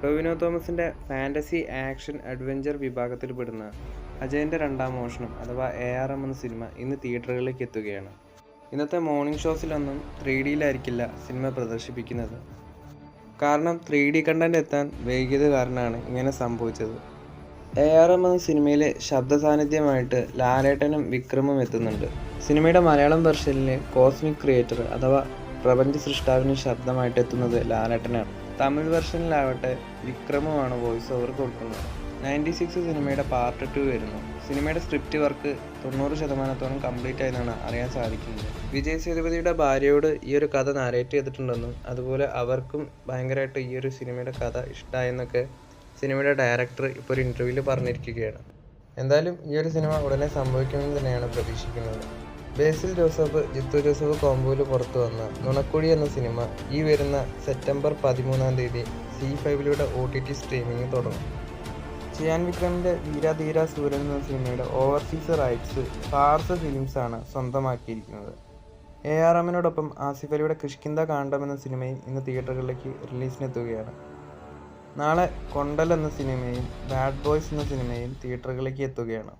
ടൊവിനോ തോമസിൻ്റെ fantasy action adventure വിഭാഗത്തിൽപ്പെടുന്ന അജയൻ്റെ രണ്ടാം മോഷണം അഥവാ ARM എന്ന സിനിമ ഇന്ന് തിയേറ്ററുകളിലേക്ക് എത്തുകയാണ്. ഇന്നത്തെ മോർണിംഗ് ഷോസിലൊന്നും 3Dയിലായിരിക്കില്ല സിനിമ പ്രദർശിപ്പിക്കുന്നത്. കാരണം 3D കണ്ടന്റ് എത്താൻ വൈകിയത് കാരണമാണ് ഇങ്ങനെ സംഭവിച്ചത്. ARM എന്ന സിനിമയിലെ ശബ്ദ സാന്നിധ്യമായിട്ട് ലാലേട്ടനും വിക്രമും എത്തുന്നുണ്ട്. സിനിമയുടെ മലയാളം വെർഷനിലെ കോസ്മിക് ക്രിയേറ്റർ അഥവാ പ്രപഞ്ച സൃഷ്ടാവിന് ശബ്ദമായിട്ട് എത്തുന്നത് ലാലേട്ടനാണ്. തമിഴ് വെർഷനിലാവട്ടെ വിക്രമുമാണ് വോയിസ് ഓവർ കൊടുക്കുന്നത്. 96 സിനിമയുടെ പാർട്ട് 2 വരുന്നു. സിനിമയുടെ സ്ക്രിപ്റ്റ് വർക്ക് 90% കംപ്ലീറ്റ് ആയെന്നാണ് അറിയാൻ സാധിക്കുന്നത്. വിജയ് സേതുപതിയുടെ ഭാര്യയോട് ഈ ഒരു കഥ നാരേറ്റ് ചെയ്തിട്ടുണ്ടെന്നും അതുപോലെ അവർക്കും ഭയങ്കരമായിട്ട് ഈ ഒരു സിനിമയുടെ കഥ ഇഷ്ടമായെന്നൊക്കെ സിനിമയുടെ ഡയറക്ടർ ഇപ്പോൾ ഒരു ഇൻ്റർവ്യൂവിൽ പറഞ്ഞിരിക്കുകയാണ്. എന്തായാലും ഈ ഒരു സിനിമ ഉടനെ സംഭവിക്കുമെന്ന് തന്നെയാണ് പ്രതീക്ഷിക്കുന്നത്. ബേസിൽ ജോസഫ്, ജിത്തു ജോസഫ് കോംബോയിൽ പുറത്തു വന്ന നുണക്കുഴി എന്ന സിനിമ ഈ വരുന്ന സെപ്റ്റംബർ 13 C5 OTT സ്ട്രീമിംഗ് തുടങ്ങും. ചിയാൻ വിക്രമിൻ്റെ വീരധീര സൂരൻ എന്ന സിനിമയുടെ ഓവർസീസ് റൈറ്റ്സ് ഫാർസ് ഫിലിംസാണ് സ്വന്തമാക്കിയിരിക്കുന്നത്. ARMനോടൊപ്പം ആസിഫ് അലിയുടെ കിഷ്കിന്ദ കാണ്ഡം എന്ന സിനിമയും ഇന്ന് തിയേറ്ററുകളിലേക്ക് റിലീസിനെത്തുകയാണ്. നാളെ കൊണ്ടൽ എന്ന സിനിമയും ബാഡ് ബോയ്സ് എന്ന സിനിമയും തിയേറ്ററുകളിലേക്ക് എത്തുകയാണ്.